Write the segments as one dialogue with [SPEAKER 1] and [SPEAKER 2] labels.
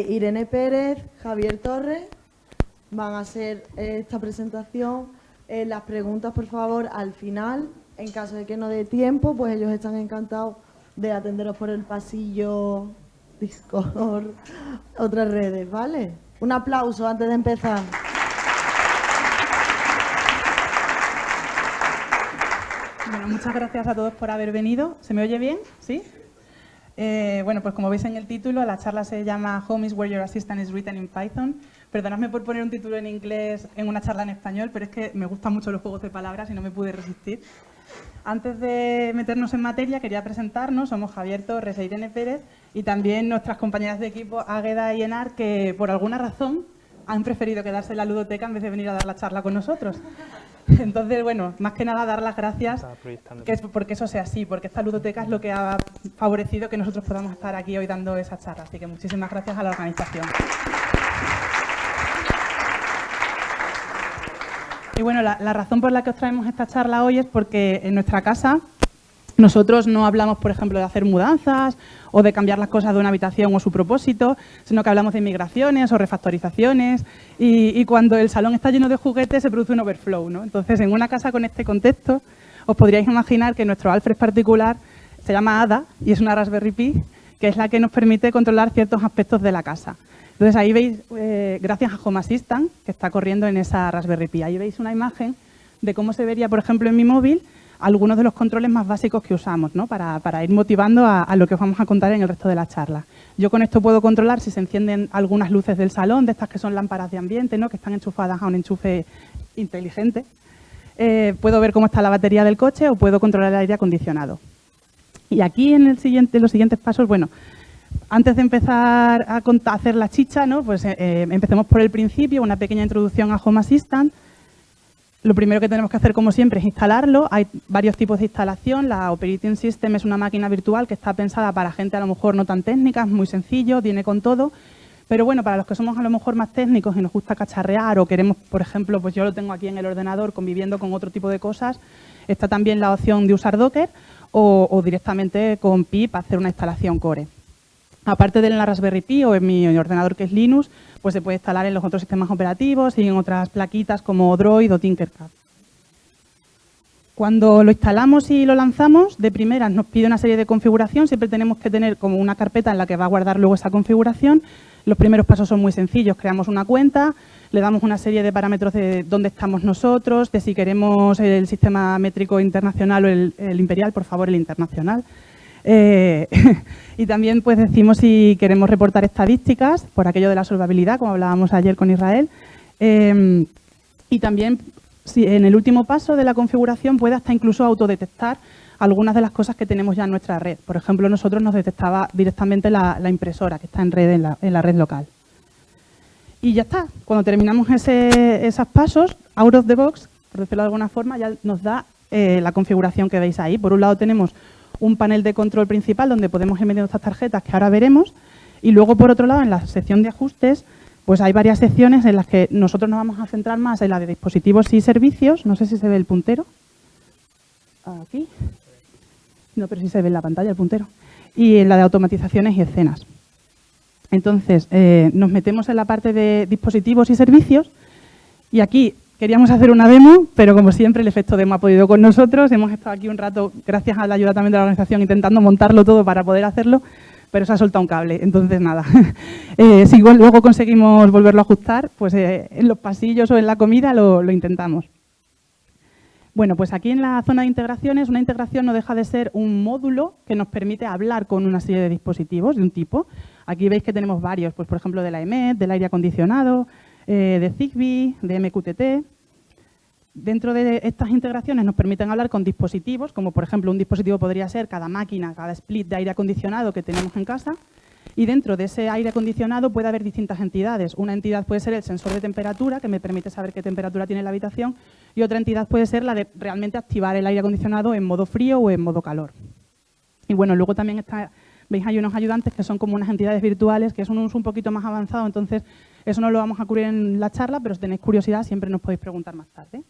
[SPEAKER 1] Irene Pérez, Javier Torres, van a hacer esta presentación. Las preguntas, por favor, al final. En caso de que no dé tiempo, pues ellos están encantados de atenderos por el pasillo, Discord, otras redes, ¿vale? Un aplauso antes de empezar.
[SPEAKER 2] Bueno, muchas gracias a todos por haber venido. ¿Se me oye bien? ¿Sí? Bueno, pues como veis en el título, la charla se llama Home is where your assistant is written in Python. Perdonadme por poner un título en inglés en una charla en español, pero es que me gustan mucho los juegos de palabras y no me pude resistir. Antes de meternos en materia, quería presentarnos. Somos Javier Torres e Irene Pérez y también nuestras compañeras de equipo, Águeda y Enar, que por alguna razón han preferido quedarse en la ludoteca en vez de venir a dar la charla con nosotros. Entonces, bueno, más que nada dar las gracias porque eso sea así, porque esta ludoteca es lo que ha favorecido que nosotros podamos estar aquí hoy dando esa charla. Así que muchísimas gracias a la organización. Y bueno, la razón por la que os traemos esta charla hoy es porque en nuestra casa nosotros no hablamos, por ejemplo, de hacer mudanzas o de cambiar las cosas de una habitación o su propósito, sino que hablamos de migraciones o refactorizaciones y cuando el salón está lleno de juguetes se produce un overflow, ¿no? Entonces, en una casa con este contexto, os podríais imaginar que nuestro Alfred particular se llama Ada y es una Raspberry Pi, que es la que nos permite controlar ciertos aspectos de la casa. Entonces, ahí veis, gracias a Home Assistant, que está corriendo en esa Raspberry Pi, ahí veis una imagen de cómo se vería, por ejemplo, en mi móvil, algunos de los controles más básicos que usamos, ¿no? Para ir motivando a lo que os vamos a contar en el resto de la charla. Yo con esto puedo controlar si se encienden algunas luces del salón, de estas que son lámparas de ambiente, ¿no? Que están enchufadas a un enchufe inteligente. Puedo ver cómo está la batería del coche o puedo controlar el aire acondicionado. Y aquí en los siguientes pasos, bueno, antes de empezar a hacer la chicha, ¿no? Pues empecemos por el principio, una pequeña introducción a Home Assistant. Lo primero que tenemos que hacer, como siempre, es instalarlo. Hay varios tipos de instalación. La Operating System es una máquina virtual que está pensada para gente a lo mejor no tan técnica, es muy sencillo, viene con todo. Pero bueno, para los que somos a lo mejor más técnicos y nos gusta cacharrear o queremos, por ejemplo, pues yo lo tengo aquí en el ordenador conviviendo con otro tipo de cosas, está también la opción de usar Docker o directamente con pip hacer una instalación core. Aparte de en la Raspberry Pi o en mi ordenador que es Linux, pues se puede instalar en los otros sistemas operativos y en otras plaquitas como Droid o Tinkercad. Cuando lo instalamos y lo lanzamos, de primeras nos pide una serie de configuración. Siempre tenemos que tener como una carpeta en la que va a guardar luego esa configuración. Los primeros pasos son muy sencillos. Creamos una cuenta, le damos una serie de parámetros de dónde estamos nosotros, de si queremos el sistema métrico internacional o el imperial, por favor, el internacional. Y también pues decimos si queremos reportar estadísticas por aquello de la solvabilidad, como hablábamos ayer con Israel. Y también si en el último paso de la configuración puede hasta incluso autodetectar algunas de las cosas que tenemos ya en nuestra red. Por ejemplo, nosotros nos detectaba directamente la impresora que está en red en la red local. Y ya está. Cuando terminamos esos pasos, out of the box, por decirlo de alguna forma, ya nos da la configuración que veis ahí. Por un lado tenemos un panel de control principal donde podemos ir metiendo estas tarjetas que ahora veremos y luego por otro lado en la sección de ajustes pues hay varias secciones en las que nosotros nos vamos a centrar más en la de dispositivos y servicios. No sé si se ve el puntero. Aquí. No, pero sí se ve en la pantalla el puntero. Y en la de automatizaciones y escenas. Entonces nos metemos en la parte de dispositivos y servicios y aquí queríamos hacer una demo, pero como siempre el efecto demo ha podido con nosotros. Hemos estado aquí un rato, gracias a la ayuda también de la organización, intentando montarlo todo para poder hacerlo, pero se ha soltado un cable. Entonces, nada. Si luego conseguimos volverlo a ajustar, pues en los pasillos o en la comida lo intentamos. Bueno, pues aquí en la zona de integraciones, una integración no deja de ser un módulo que nos permite hablar con una serie de dispositivos de un tipo. Aquí veis que tenemos varios, pues por ejemplo de la EMET, del aire acondicionado, de Zigbee, de MQTT. Dentro de estas integraciones nos permiten hablar con dispositivos, como por ejemplo un dispositivo podría ser cada máquina, cada split de aire acondicionado que tenemos en casa. Y dentro de ese aire acondicionado puede haber distintas entidades. Una entidad puede ser el sensor de temperatura, que me permite saber qué temperatura tiene la habitación, y otra entidad puede ser la de realmente activar el aire acondicionado en modo frío o en modo calor. Y bueno, luego también veis hay unos ayudantes que son como unas entidades virtuales, que son un uso un poquito más avanzado, entonces eso no lo vamos a cubrir en la charla, pero si tenéis curiosidad siempre nos podéis preguntar más tarde.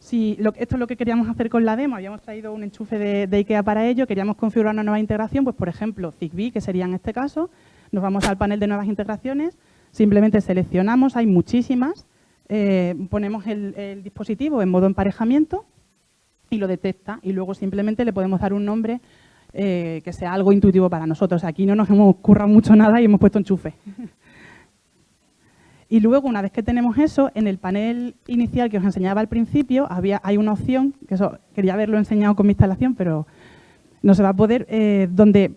[SPEAKER 2] Esto es lo que queríamos hacer con la demo. Habíamos traído un enchufe de IKEA para ello. Queríamos configurar una nueva integración, pues por ejemplo, Zigbee, que sería en este caso, nos vamos al panel de nuevas integraciones, simplemente seleccionamos, hay muchísimas, ponemos el dispositivo en modo emparejamiento y lo detecta, y luego simplemente le podemos dar un nombre que sea algo intuitivo para nosotros. Aquí no nos hemos currado mucho nada y hemos puesto enchufe. Y luego, una vez que tenemos eso, en el panel inicial que os enseñaba al principio, hay una opción, que eso quería haberlo enseñado con mi instalación, pero no se va a poder, donde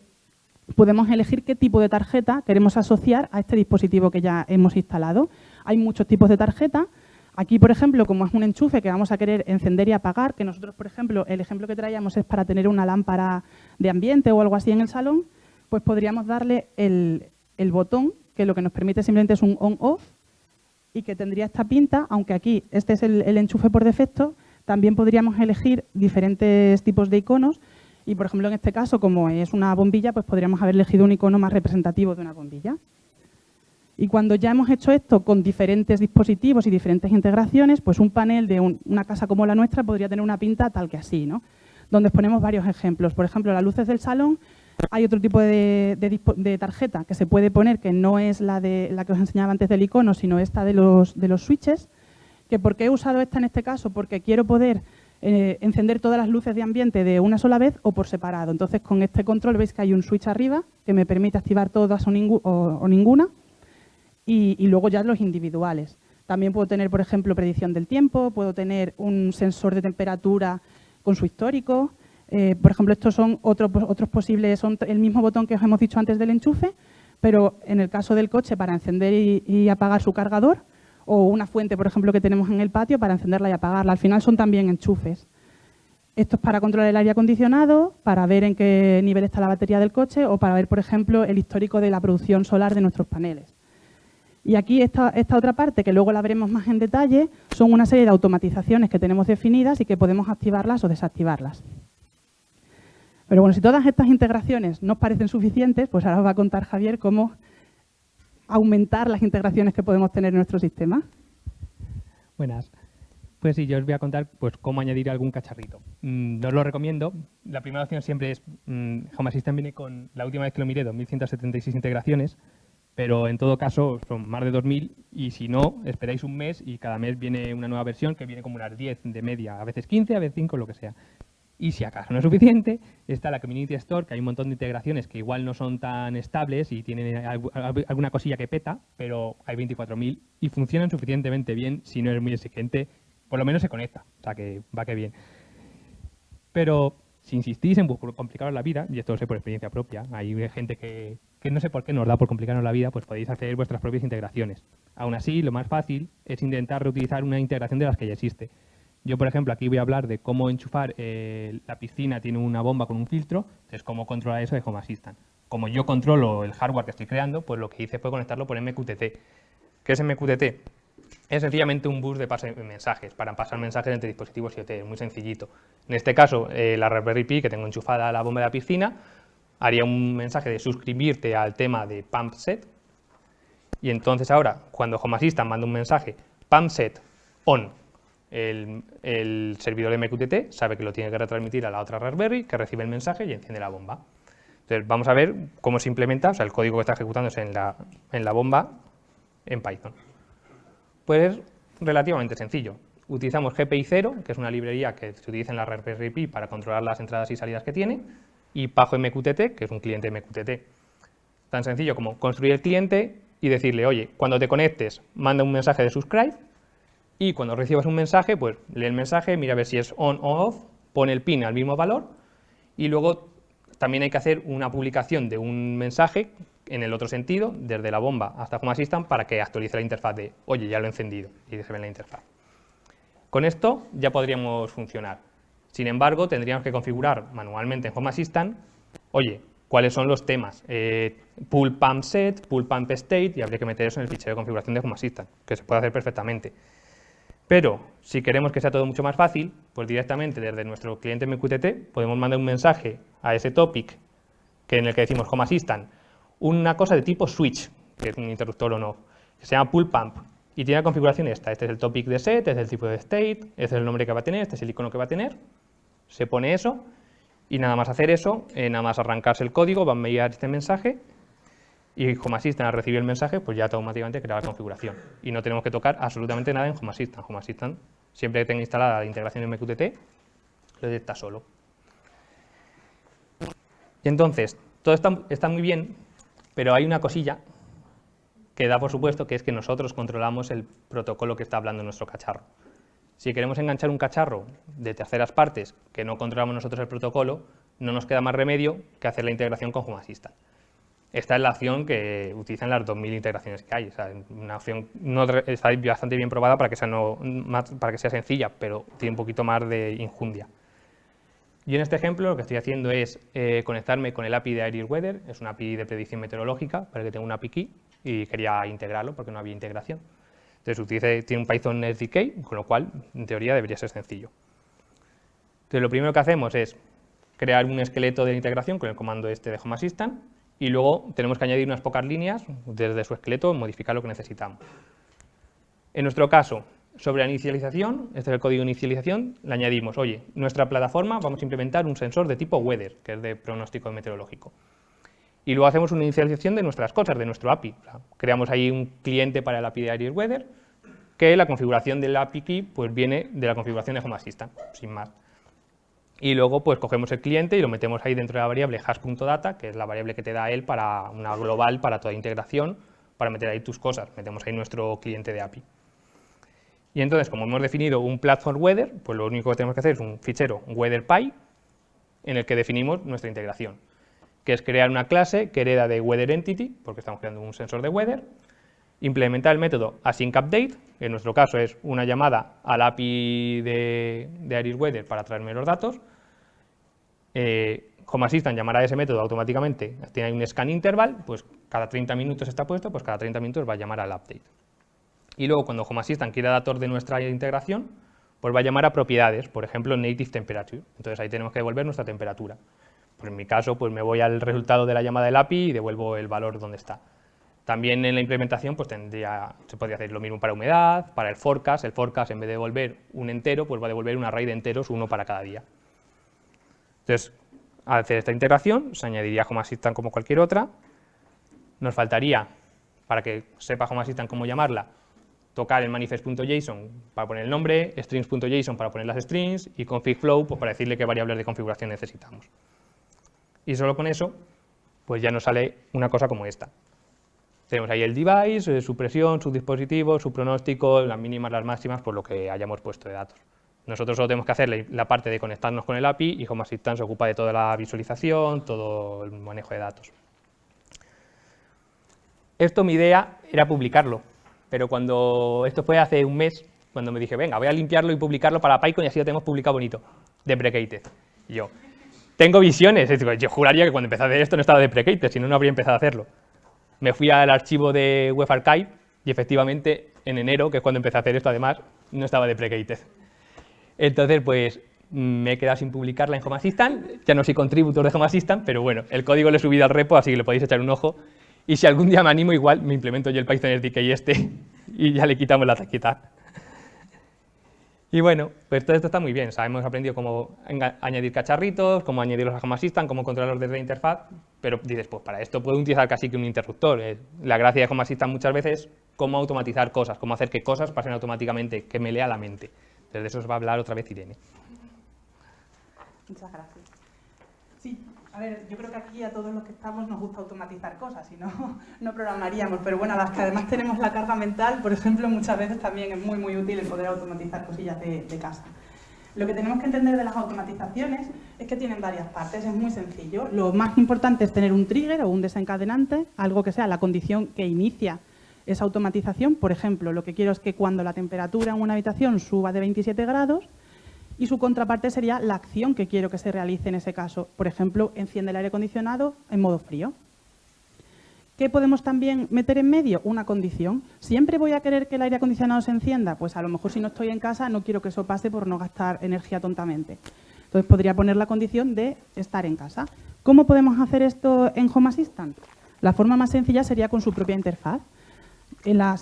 [SPEAKER 2] podemos elegir qué tipo de tarjeta queremos asociar a este dispositivo que ya hemos instalado. Hay muchos tipos de tarjeta. Aquí, por ejemplo, como es un enchufe que vamos a querer encender y apagar, que nosotros, por ejemplo, el ejemplo que traíamos es para tener una lámpara de ambiente o algo así en el salón, pues podríamos darle el botón, que lo que nos permite simplemente es un on-off, y que tendría esta pinta, aunque aquí este es el enchufe por defecto, también podríamos elegir diferentes tipos de iconos y, por ejemplo, en este caso, como es una bombilla, pues podríamos haber elegido un icono más representativo de una bombilla. Y cuando ya hemos hecho esto con diferentes dispositivos y diferentes integraciones, pues un panel de una casa como la nuestra podría tener una pinta tal que así, ¿no? Donde ponemos varios ejemplos. Por ejemplo, las luces del salón. Hay otro tipo de tarjeta que se puede poner, que no es la que os enseñaba antes del icono, sino esta de los switches. Que ¿por qué he usado esta en este caso? Porque quiero poder encender todas las luces de ambiente de una sola vez o por separado. Entonces, con este control veis que hay un switch arriba que me permite activar todas o ninguna. Y luego ya los individuales. También puedo tener, por ejemplo, predicción del tiempo, puedo tener un sensor de temperatura con su histórico. Por ejemplo, estos son otros posibles, son el mismo botón que os hemos dicho antes del enchufe, pero en el caso del coche para encender y apagar su cargador, o una fuente, por ejemplo, que tenemos en el patio para encenderla y apagarla. Al final son también enchufes. Esto es para controlar el aire acondicionado, para ver en qué nivel está la batería del coche o para ver, por ejemplo, el histórico de la producción solar de nuestros paneles. Y aquí esta otra parte, que luego la veremos más en detalle, son una serie de automatizaciones que tenemos definidas y que podemos activarlas o desactivarlas. Pero bueno, si todas estas integraciones no os parecen suficientes, pues ahora os va a contar Javier cómo aumentar las integraciones que podemos tener en nuestro sistema.
[SPEAKER 3] Buenas. Pues sí, yo os voy a contar pues, cómo añadir algún cacharrito. No os lo recomiendo. La primera opción siempre es, Home Assistant viene con, la última vez que lo miré, 2.176 integraciones, pero en todo caso son más de 2.000 y si no, esperáis un mes y cada mes viene una nueva versión que viene como unas 10 de media, a veces 15, a veces 5, lo que sea. Y si acaso no es suficiente, está la Community Store, que hay un montón de integraciones que igual no son tan estables y tienen alguna cosilla que peta, pero hay 24.000 y funcionan suficientemente bien si no eres muy exigente, por lo menos se conecta, o sea que va que bien. Pero si insistís en complicaros la vida, y esto lo sé por experiencia propia, hay gente que no sé por qué nos da por complicarnos la vida, pues podéis hacer vuestras propias integraciones. Aún así, lo más fácil es intentar reutilizar una integración de las que ya existe. Yo, por ejemplo, aquí voy a hablar de cómo enchufar la piscina, tiene una bomba con un filtro, entonces cómo controlar eso de Home Assistant. Como yo controlo el hardware que estoy creando, pues lo que hice fue conectarlo por MQTT. ¿Qué es MQTT? Es sencillamente un bus de pase de mensajes, para pasar mensajes entre dispositivos IoT, muy sencillito. En este caso, la Raspberry Pi, que tengo enchufada a la bomba de la piscina, haría un mensaje de suscribirte al tema de PumpSet, y entonces ahora, cuando Home Assistant manda un mensaje PumpSet on, el servidor MQTT sabe que lo tiene que retransmitir a la otra Raspberry, que recibe el mensaje y enciende la bomba. Entonces vamos a ver cómo se implementa, o sea, el código que está ejecutándose en la bomba en Python. Pues es relativamente sencillo. Utilizamos GPI 0, que es una librería que se utiliza en la Raspberry Pi para controlar las entradas y salidas que tiene, y Pajo MQTT, que es un cliente MQTT. Tan sencillo como construir el cliente y decirle, oye, cuando te conectes, manda un mensaje de subscribe, y cuando recibas un mensaje, pues lee el mensaje, mira a ver si es on o off, pone el pin al mismo valor y luego también hay que hacer una publicación de un mensaje en el otro sentido, desde la bomba hasta Home Assistant, para que actualice la interfaz de, oye, ya lo he encendido, y se ve en la interfaz. Con esto ya podríamos funcionar. Sin embargo, tendríamos que configurar manualmente en Home Assistant, oye, cuáles son los temas, pull pump set, pull pump state, y habría que meter eso en el fichero de configuración de Home Assistant, que se puede hacer perfectamente. Pero si queremos que sea todo mucho más fácil, pues directamente desde nuestro cliente MQTT podemos mandar un mensaje a ese topic en el que decimos Home Assistant, una cosa de tipo switch, que es un interruptor on-off, que se llama pull pump y tiene la configuración esta. Este es el topic de set, este es el tipo de state, este es el nombre que va a tener, este es el icono que va a tener. Se pone eso y nada más hacer eso, nada más arrancarse el código, va a enviar este mensaje Y Home Assistant al recibir el mensaje, pues ya automáticamente crea la configuración. Y no tenemos que tocar absolutamente nada en Home Assistant. Home Assistant, siempre que tenga instalada la integración MQTT, lo detecta solo. Y entonces, todo está muy bien, pero hay una cosilla que da por supuesto, que es que nosotros controlamos el protocolo que está hablando nuestro cacharro. Si queremos enganchar un cacharro de terceras partes que no controlamos nosotros el protocolo, no nos queda más remedio que hacer la integración con Home Assistant. Esta es la opción que utilizan las 2000 integraciones que hay. O sea, una opción está bastante bien probada para que sea sencilla, pero tiene un poquito más de injundia. Yo en este ejemplo lo que estoy haciendo es conectarme con el API de AirWeather, es una API de predicción meteorológica, para que tenga una API key, y quería integrarlo porque no había integración. Entonces tiene un Python SDK, con lo cual, en teoría, debería ser sencillo. Entonces lo primero que hacemos es crear un esqueleto de integración con el comando este de Home Assistant, y luego tenemos que añadir unas pocas líneas desde su esqueleto, modificar lo que necesitamos. En nuestro caso, sobre la inicialización, este es el código de inicialización, le añadimos, oye, nuestra plataforma vamos a implementar un sensor de tipo weather, que es de pronóstico meteorológico. Y luego hacemos una inicialización de nuestras cosas, de nuestro API. O sea, creamos ahí un cliente para el API de AirWeather, que la configuración del API key pues, viene de la configuración de Home Assistant, sin más. Y luego pues cogemos el cliente y lo metemos ahí dentro de la variable hash.data, que es la variable que te da él para una global para toda integración, para meter ahí tus cosas. Metemos ahí nuestro cliente de API. Y entonces, como hemos definido un platform weather, pues lo único que tenemos que hacer es un fichero weatherpy en el que definimos nuestra integración, que es crear una clase que hereda de weatherEntity, porque estamos creando un sensor de weather, implementar el método asyncUpdate, que en nuestro caso es una llamada al API de AirWeather para traerme los datos. Home Assistant llamará a ese método automáticamente, tiene ahí un scan interval, pues cada 30 minutos está puesto, pues cada 30 minutos va a llamar al update. Y luego cuando Home Assistant quiera datos de nuestra integración, pues va a llamar a propiedades, por ejemplo native temperature, entonces ahí tenemos que devolver nuestra temperatura. Pues en mi caso, pues me voy al resultado de la llamada del API y devuelvo el valor donde está. También en la implementación pues se podría hacer lo mismo para humedad, para el forecast en vez de devolver un entero, pues va a devolver un array de enteros, uno para cada día. Entonces, al hacer esta integración, se añadiría Home Assistant como cualquier otra. Nos faltaría, para que sepa Home Assistant cómo llamarla, tocar el manifest.json para poner el nombre, strings.json para poner las strings y config.flow pues, para decirle qué variables de configuración necesitamos. Y solo con eso, pues ya nos sale una cosa como esta. Tenemos ahí el device, su presión, su dispositivo, su pronóstico, las mínimas, las máximas, por lo que hayamos puesto de datos. Nosotros solo tenemos que hacer la parte de conectarnos con el API y Home Assistant se ocupa de toda la visualización, todo el manejo de datos. Esto, mi idea era publicarlo, pero esto fue hace un mes, cuando me dije, venga, voy a limpiarlo y publicarlo para PyCon y así lo tenemos publicado bonito, deprecated. Y yo, tengo visiones, yo juraría que cuando empecé a hacer esto no estaba deprecated, si no, no habría empezado a hacerlo. Me fui al archivo de WebArchive y efectivamente en enero, que es cuando empecé a hacer esto además, no estaba deprecated. Entonces, pues me he quedado sin publicarla en Home Assistant, ya no soy contributor de Home Assistant, pero bueno, el código lo he subido al repo, así que le podéis echar un ojo. Y si algún día me animo, igual me implemento yo el Python SDK y ya le quitamos la taquita. Y bueno, pues todo esto está muy bien. O sea, hemos aprendido cómo añadir cacharritos, cómo añadirlos a Home Assistant, cómo controlarlos desde la interfaz, pero dices, pues para esto puedo utilizar casi que un interruptor. La gracia de Home Assistant muchas veces es cómo automatizar cosas, cómo hacer que cosas pasen automáticamente, que me lea la mente. Entonces de eso os va a hablar otra vez Irene.
[SPEAKER 2] Muchas gracias. Sí, a ver, yo creo que aquí a todos los que estamos nos gusta automatizar cosas, si no, no programaríamos, pero bueno, a las que además tenemos la carga mental, por ejemplo, muchas veces también es muy, muy útil el poder automatizar cosillas de casa. Lo que tenemos que entender de las automatizaciones es que tienen varias partes, es muy sencillo. Lo más importante es tener un trigger o un desencadenante, algo que sea la condición que inicia esa automatización. Por ejemplo, lo que quiero es que cuando la temperatura en una habitación suba de 27 grados, y su contraparte sería la acción que quiero que se realice en ese caso. Por ejemplo, enciende el aire acondicionado en modo frío. ¿Qué podemos también meter en medio? Una condición. ¿Siempre voy a querer que el aire acondicionado se encienda? Pues a lo mejor si no estoy en casa no quiero que eso pase por no gastar energía tontamente. Entonces podría poner la condición de estar en casa. ¿Cómo podemos hacer esto en Home Assistant? La forma más sencilla sería con su propia interfaz. En la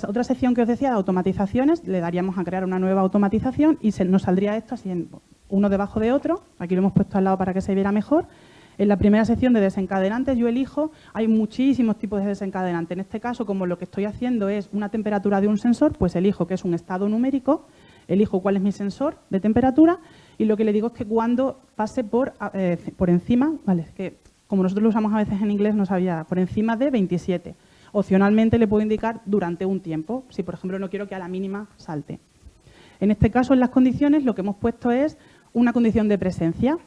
[SPEAKER 2] otra sección que os decía de automatizaciones, le daríamos a crear una nueva automatización y nos saldría esto así, uno debajo de otro. Aquí lo hemos puesto al lado para que se viera mejor. En la primera sección de desencadenantes yo elijo, hay muchísimos tipos de desencadenantes. En este caso, como lo que estoy haciendo es una temperatura de un sensor, pues elijo que es un estado numérico, elijo cuál es mi sensor de temperatura y lo que le digo es que cuando pase por encima, vale, es que como nosotros lo usamos a veces en inglés no sabía, por encima de 27. Opcionalmente le puedo indicar durante un tiempo, si por ejemplo no quiero que a la mínima salte. En este caso, en las condiciones, lo que hemos puesto es una condición de presencia.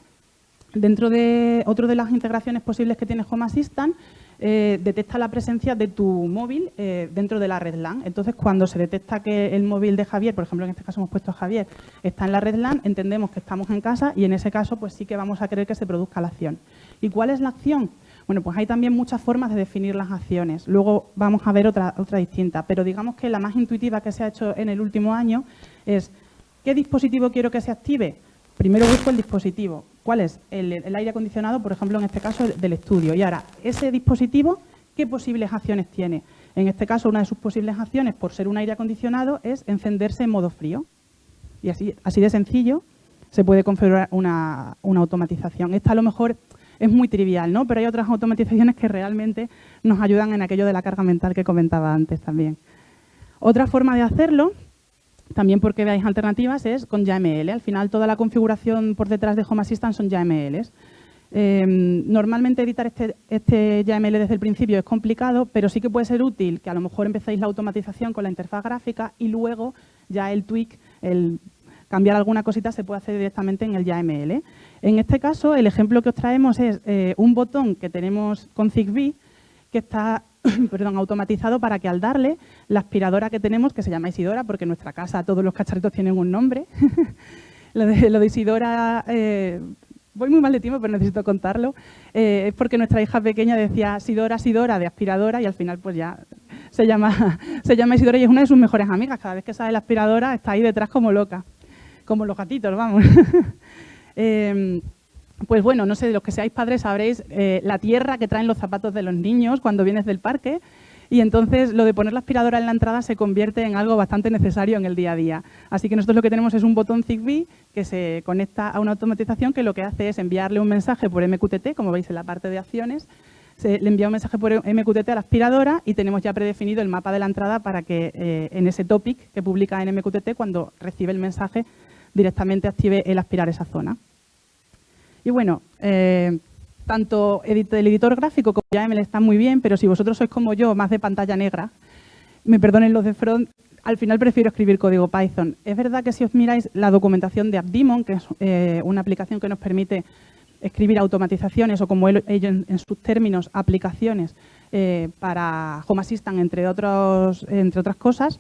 [SPEAKER 2] Dentro de otro de las integraciones posibles que tiene Home Assistant, detecta la presencia de tu móvil dentro de la red LAN. Entonces, cuando se detecta que el móvil de Javier, por ejemplo, en este caso hemos puesto a Javier, está en la red LAN, entendemos que estamos en casa y en ese caso pues sí que vamos a querer que se produzca la acción. ¿Y cuál es la acción? Bueno, pues hay también muchas formas de definir las acciones. Luego vamos a ver otra distinta, pero digamos que la más intuitiva que se ha hecho en el último año es ¿qué dispositivo quiero que se active? Primero busco el dispositivo. ¿Cuál es? El aire acondicionado, por ejemplo, en este caso del estudio. Y ahora, ese dispositivo, ¿qué posibles acciones tiene? En este caso, una de sus posibles acciones, por ser un aire acondicionado, es encenderse en modo frío. Y así de sencillo se puede configurar una automatización. Esta a lo mejor es muy trivial, ¿no? Pero hay otras automatizaciones que realmente nos ayudan en aquello de la carga mental que comentaba antes también. Otra forma de hacerlo, también porque veáis alternativas, es con YAML. Al final, toda la configuración por detrás de Home Assistant son YAMLs. Normalmente editar este YAML desde el principio es complicado, pero sí que puede ser útil que a lo mejor empecéis la automatización con la interfaz gráfica y luego ya el tweak, el cambiar alguna cosita, se puede hacer directamente en el YAML. En este caso, el ejemplo que os traemos es un botón que tenemos con Zigbee que está automatizado para que al darle, la aspiradora que tenemos, que se llama Isidora, porque en nuestra casa todos los cacharritos tienen un nombre. lo de Isidora, voy muy mal de tiempo, pero necesito contarlo. Es porque nuestra hija pequeña decía Sidora, Sidora, de aspiradora, y al final pues ya se llama Isidora y es una de sus mejores amigas. Cada vez que sale la aspiradora está ahí detrás como loca, como los gatitos, vamos. Pues bueno, no sé, los que seáis padres sabréis la tierra que traen los zapatos de los niños cuando vienes del parque y entonces lo de poner la aspiradora en la entrada se convierte en algo bastante necesario en el día a día. Así que nosotros lo que tenemos es un botón Zigbee que se conecta a una automatización que lo que hace es enviarle un mensaje por MQTT, como veis en la parte de acciones, le envía un mensaje por MQTT a la aspiradora y tenemos ya predefinido el mapa de la entrada para que en ese topic que publica en MQTT, cuando recibe el mensaje, directamente active el aspirar esa zona. Y bueno, tanto el editor gráfico como YAML están muy bien, pero si vosotros sois como yo, más de pantalla negra, me perdonen los de front, al final prefiero escribir código Python. Es verdad que si os miráis la documentación de AppDaemon, que es una aplicación que nos permite escribir automatizaciones o como ellos en sus términos, aplicaciones para Home Assistant, entre otras cosas,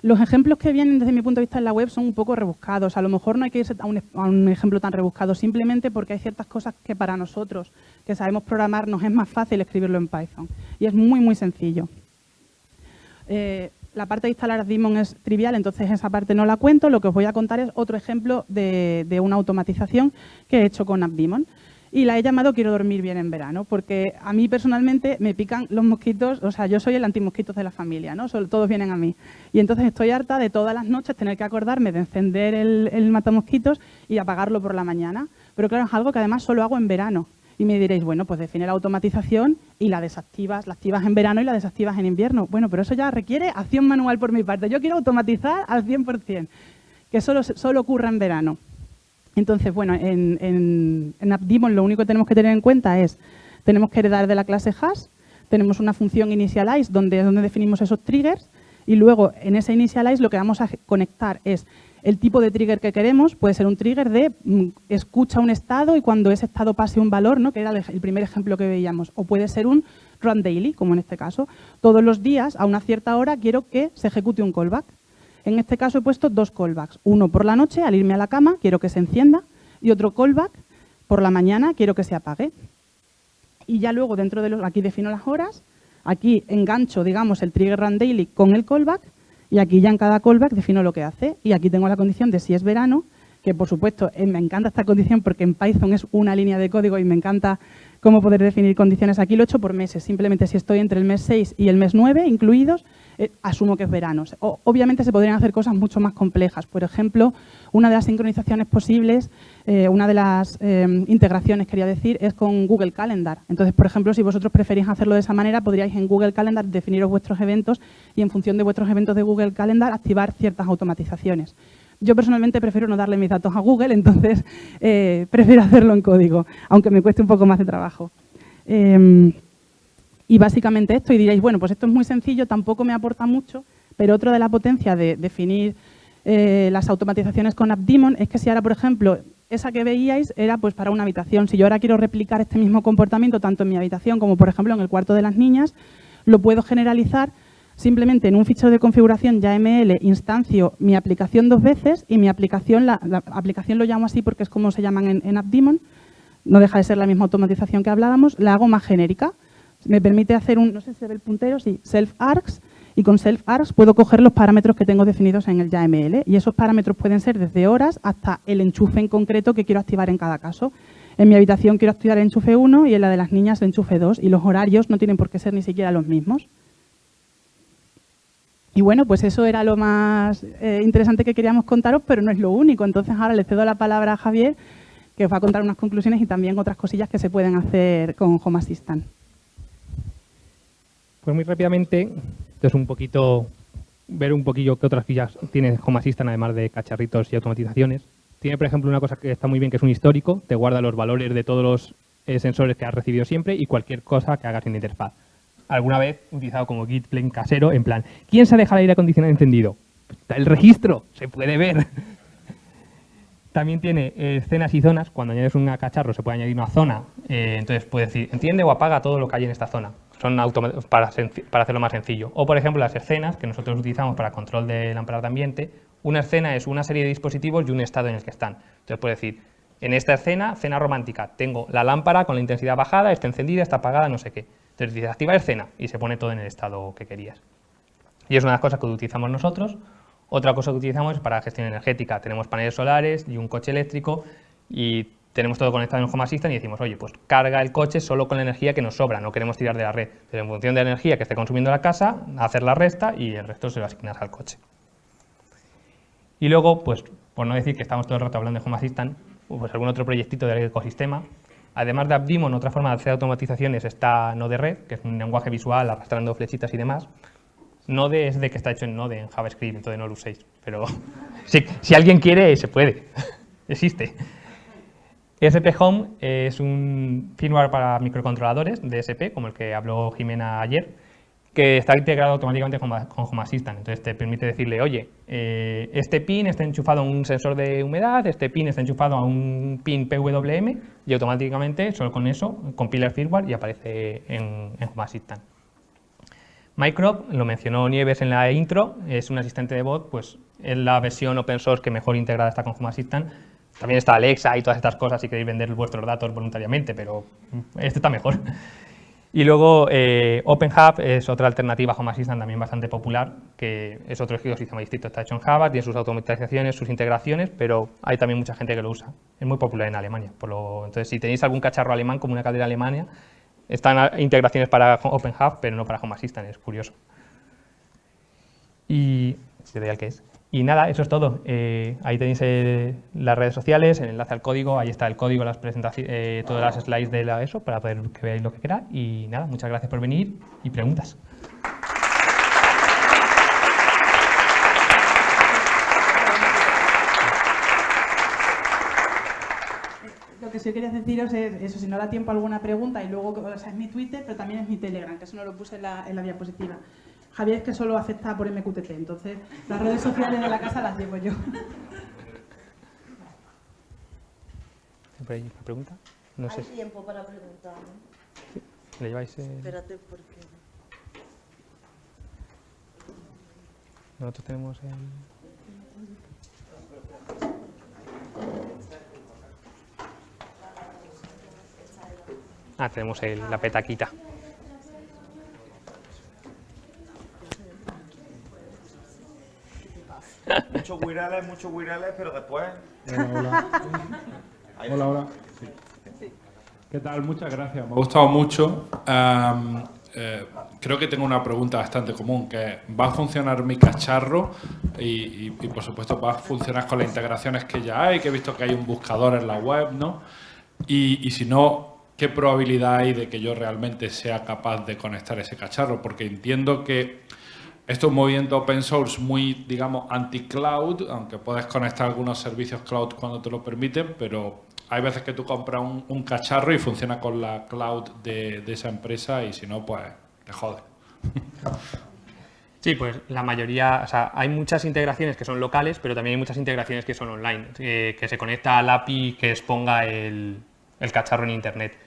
[SPEAKER 2] los ejemplos que vienen desde mi punto de vista en la web son un poco rebuscados. A lo mejor no hay que irse a un ejemplo tan rebuscado, simplemente porque hay ciertas cosas que para nosotros, que sabemos programar, nos es más fácil escribirlo en Python. Y es muy, muy sencillo. La parte de instalar Daemon es trivial, entonces esa parte no la cuento. Lo que os voy a contar es otro ejemplo de una automatización que he hecho con AppDaemon. Y la he llamado Quiero dormir bien en verano, porque a mí personalmente me pican los mosquitos, o sea, yo soy el antimosquitos de la familia, ¿no? Todos vienen a mí. Y entonces estoy harta de todas las noches tener que acordarme de encender el matamosquitos y apagarlo por la mañana. Pero claro, es algo que además solo hago en verano. Y me diréis, bueno, pues define la automatización y la desactivas, la activas en verano y la desactivas en invierno. Bueno, pero eso ya requiere acción manual por mi parte. Yo quiero automatizar al 100%, que solo ocurra en verano. Entonces, bueno, en AppDaemon lo único que tenemos que tener en cuenta es, tenemos que heredar de la clase hash, tenemos una función initialize donde definimos esos triggers y luego en ese initialize lo que vamos a conectar es el tipo de trigger que queremos, puede ser un trigger de escucha un estado y cuando ese estado pase un valor, ¿no? Que era el primer ejemplo que veíamos, o puede ser un run daily, como en este caso. Todos los días, a una cierta hora, quiero que se ejecute un callback. En este caso he puesto dos callbacks. Uno por la noche, al irme a la cama, quiero que se encienda. Y otro callback por la mañana, quiero que se apague. Y ya luego, dentro de aquí defino las horas. Aquí engancho, digamos, el trigger run daily con el callback. Y aquí ya en cada callback defino lo que hace. Y aquí tengo la condición de si es verano, que por supuesto me encanta esta condición porque en Python es una línea de código y me encanta cómo poder definir condiciones. Aquí lo he hecho por meses, simplemente si estoy entre el mes 6 y el mes 9 incluidos, asumo que es verano. Obviamente se podrían hacer cosas mucho más complejas. Por ejemplo, una de las sincronizaciones posibles, una de las integraciones, quería decir, es con Google Calendar. Entonces, por ejemplo, si vosotros preferís hacerlo de esa manera, podríais en Google Calendar definiros vuestros eventos y en función de vuestros eventos de Google Calendar activar ciertas automatizaciones. Yo personalmente prefiero no darle mis datos a Google, entonces prefiero hacerlo en código, aunque me cueste un poco más de trabajo. Y básicamente esto, y diréis, bueno, pues esto es muy sencillo, tampoco me aporta mucho, pero otra de la potencia de definir las automatizaciones con AppDaemon es que si ahora, por ejemplo, esa que veíais era pues para una habitación. Si yo ahora quiero replicar este mismo comportamiento tanto en mi habitación como, por ejemplo, en el cuarto de las niñas, lo puedo generalizar simplemente en un fichero de configuración YAML instancio mi aplicación 2 veces y mi aplicación, la aplicación lo llamo así porque es como se llaman en AppDaemon, no deja de ser la misma automatización que hablábamos, la hago más genérica. Me permite hacer no sé si se ve el puntero, sí, self-args, y con self-args puedo coger los parámetros que tengo definidos en el YAML y esos parámetros pueden ser desde horas hasta el enchufe en concreto que quiero activar en cada caso. En mi habitación quiero activar el enchufe 1 y en la de las niñas el enchufe 2 y los horarios no tienen por qué ser ni siquiera los mismos. Y bueno, pues eso era lo más interesante que queríamos contaros, pero no es lo único. Entonces ahora le cedo la palabra a Javier, que os va a contar unas conclusiones y también otras cosillas que se pueden hacer con Home Assistant.
[SPEAKER 3] Pues muy rápidamente, entonces ver un poquillo qué otras fichas tiene Home Assistant además de cacharritos y automatizaciones. Tiene, por ejemplo, una cosa que está muy bien, que es un histórico, te guarda los valores de todos los sensores que has recibido siempre y cualquier cosa que hagas en interfaz. Alguna vez he utilizado como git plain casero, en plan, ¿quién se deja el aire acondicionado encendido? Está el registro, se puede ver. También tiene escenas y zonas. Cuando añades un cacharro se puede añadir una zona, entonces puede decir, enciende o apaga todo lo que hay en esta zona. Son para hacerlo más sencillo. O, por ejemplo, las escenas que nosotros utilizamos para control de lámparas de ambiente. Una escena es una serie de dispositivos y un estado en el que están. Entonces puede decir, en esta escena, cena romántica, tengo la lámpara con la intensidad bajada, está encendida, está apagada, no sé qué. Entonces dices, activa escena y se pone todo en el estado que querías. Y es una de las cosas que utilizamos nosotros. Otra cosa que utilizamos es para gestión energética. Tenemos paneles solares y un coche eléctrico y tenemos todo conectado en Home Assistant y decimos, oye, pues carga el coche solo con la energía que nos sobra, no queremos tirar de la red. Pero en función de la energía que esté consumiendo la casa, hacer la resta y el resto se lo asignas al coche. Y luego, pues por no decir que estamos todo el rato hablando de Home Assistant, pues algún otro proyectito del ecosistema. Además de AppDaemon, otra forma de hacer automatizaciones está Node-RED, que es un lenguaje visual arrastrando flechitas y demás. Node es de que está hecho en Node, en JavaScript, entonces no lo uséis. Pero si alguien quiere, se puede. Existe. ESP Home es un firmware para microcontroladores de ESP, como el que habló Jimena ayer, que está integrado automáticamente con Home Assistant. Entonces te permite decirle, oye, este pin está enchufado a un sensor de humedad, este pin está enchufado a un pin PWM y automáticamente, solo con eso, compila el firmware y aparece en Home Assistant. Microbe, lo mencionó Nieves en la intro, es un asistente de voz, pues es la versión open source que mejor integrada está con Home Assistant. También está Alexa y todas estas cosas si queréis vender vuestros datos voluntariamente, pero este está mejor. Y luego OpenHub es otra alternativa a Home Assistant también bastante popular, que es otro ecosistema distinto, está hecho en Java, tiene sus automatizaciones, sus integraciones, pero hay también mucha gente que lo usa. Es muy popular en Alemania. Entonces, si tenéis algún cacharro alemán como una caldera alemana, están integraciones para OpenHub, pero no para Home Assistant, es curioso. Y al que es. Y nada, eso es todo. Ahí tenéis las redes sociales, el enlace al código, ahí está el código, las presentaciones, todas las slides de eso, para poder que veáis lo que queráis. Y nada, muchas gracias por venir y preguntas.
[SPEAKER 2] Lo que sí quería deciros es eso, si no da tiempo a alguna pregunta, y luego, o sea, es mi Twitter, pero también es mi Telegram, que eso no lo puse en la diapositiva. Javier es que solo acepta por MQTT, entonces las redes sociales de la casa las llevo yo.
[SPEAKER 3] ¿Por ahí una pregunta? No sé.
[SPEAKER 1] Hay tiempo para preguntar, ¿no?
[SPEAKER 3] Sí. ¿Le lleváis?
[SPEAKER 1] Espérate, porque...
[SPEAKER 3] Nosotros tenemos el... tenemos la petaquita.
[SPEAKER 4] Muchos virales, pero después...
[SPEAKER 5] Hola. Hola. Sí. ¿Qué tal? Muchas gracias. Me ha gustado mucho. Creo que tengo una pregunta bastante común, que es, ¿va a funcionar mi cacharro? Y por supuesto va a funcionar con las integraciones que ya hay, que he visto que hay un buscador en la web, ¿no? Y si no, ¿qué probabilidad hay de que yo realmente sea capaz de conectar ese cacharro? Porque entiendo que esto es un movimiento open source muy, digamos, anti-cloud, aunque puedes conectar algunos servicios cloud cuando te lo permiten, pero hay veces que tú compras un cacharro y funciona con la cloud de esa empresa y si no, pues te jode.
[SPEAKER 3] Sí, pues la mayoría, o sea, hay muchas integraciones que son locales, pero también hay muchas integraciones que son online, que se conecta al API que exponga el cacharro en Internet.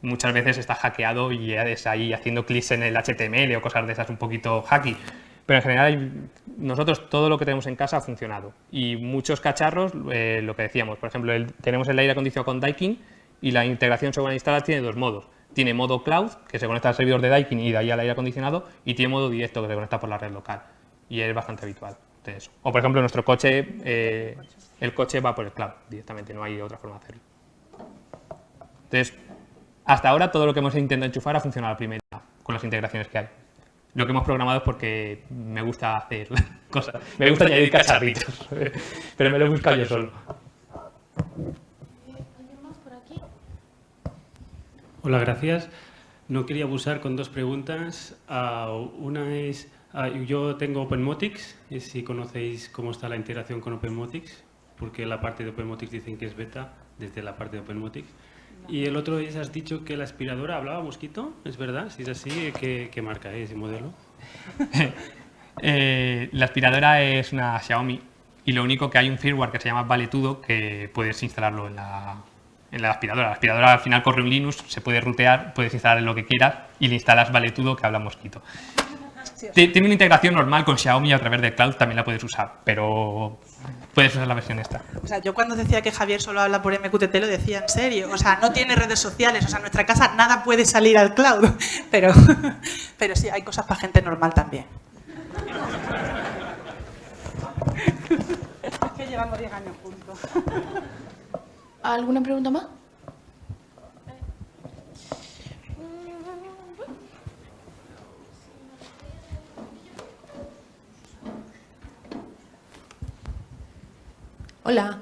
[SPEAKER 3] Muchas veces está hackeado y es ahí haciendo clics en el HTML o cosas de esas un poquito hacky. Pero en general, nosotros todo lo que tenemos en casa ha funcionado. Y muchos cacharros, lo que decíamos, por ejemplo, tenemos el aire acondicionado con Daikin y la integración según instalar tiene dos modos. Tiene modo cloud, que se conecta al servidor de Daikin y de ahí al aire acondicionado, y tiene modo directo, que se conecta por la red local. Y es bastante habitual de eso. O, por ejemplo, nuestro coche, el coche va por el cloud directamente, no hay otra forma de hacerlo. Entonces, hasta ahora todo lo que hemos intentado enchufar ha funcionado a la primera, con las integraciones que hay. Lo que hemos programado es porque me gusta hacer cosas, me gusta añadir cacharritos, pero me lo he buscado yo solo.
[SPEAKER 6] ¿Alguien más por aquí?
[SPEAKER 7] Hola, gracias. No quería abusar con dos preguntas. Una es, yo tengo OpenMotix, y si conocéis cómo está la integración con OpenMotix, porque la parte de OpenMotix dicen que es beta desde la parte de OpenMotix. Y el otro es, has dicho que la aspiradora hablaba mosquito, ¿es verdad? Si es así, ¿qué marca es ese modelo?
[SPEAKER 3] La aspiradora es una Xiaomi y lo único que hay un firmware que se llama Valetudo que puedes instalarlo en la aspiradora. La aspiradora al final corre un Linux, se puede rutear, puedes instalar lo que quieras y le instalas Valetudo que habla mosquito. Tiene una integración normal con Xiaomi a través de cloud, también la puedes usar, pero puedes usar la versión esta.
[SPEAKER 8] O sea, yo cuando decía que Javier solo habla por MQTT lo decía en serio. O sea, no tiene redes sociales, o sea, en nuestra casa nada puede salir al cloud. Pero sí, hay cosas para gente normal también.
[SPEAKER 2] Es que llevamos 10 años juntos.
[SPEAKER 6] ¿Alguna pregunta más? Hola,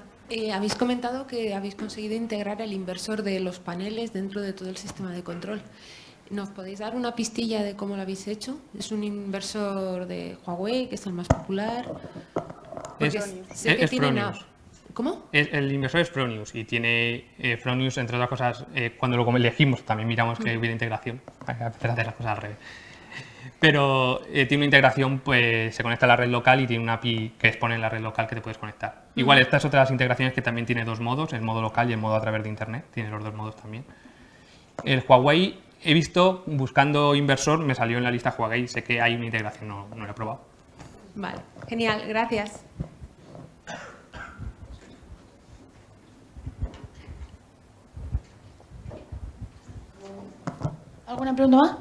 [SPEAKER 6] habéis comentado que habéis conseguido integrar el inversor de los paneles dentro de todo el sistema de control. ¿Nos podéis dar una pistilla de cómo lo habéis hecho? ¿Es un inversor de Huawei, que es el más popular?
[SPEAKER 3] Es Fronius.
[SPEAKER 6] ¿Cómo?
[SPEAKER 3] El inversor es Fronius y tiene Fronius, entre otras cosas, cuando lo elegimos también miramos que hubiera integración, a veces hacer las cosas al revés. Pero tiene una integración, pues se conecta a la red local y tiene una API que expone en la red local que te puedes conectar. Igual, estas otras integraciones que también tiene dos modos, el modo local y el modo a través de internet, tiene los dos modos también. El Huawei, he visto, buscando inversor, me salió en la lista Huawei, sé que hay una integración, no la he probado.
[SPEAKER 6] Vale, genial, gracias. ¿Alguna pregunta más?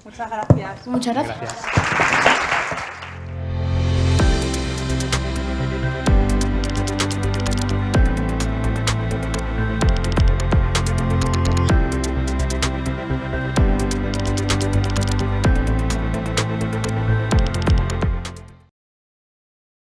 [SPEAKER 2] Muchas gracias.
[SPEAKER 6] Muchas gracias.